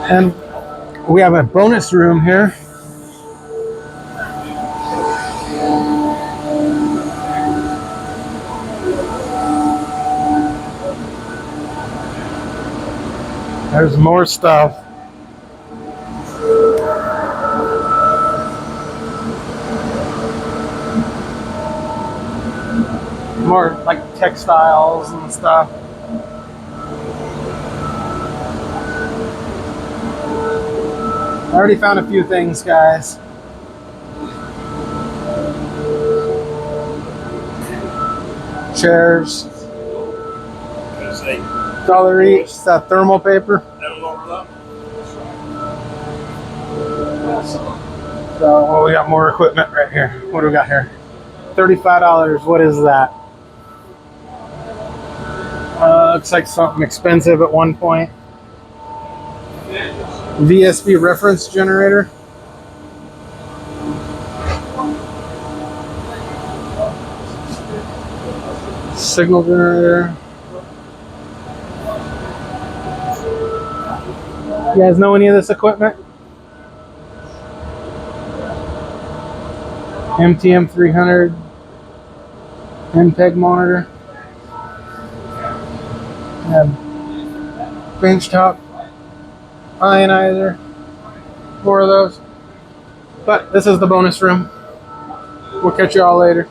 And we have a bonus room here. There's more stuff. More like textiles and stuff. I already found a few things, guys. Chairs. $1 each. It's that thermal paper. So, well, we got more equipment right here. What do we got here? $35. What is that? Looks like something expensive at one point. VSB reference generator. Signal generator. You guys know any of this equipment? MTM 300 MPEG monitor. Benchtop ionizer. 4 of those. But this is the bonus room. We'll catch you all later.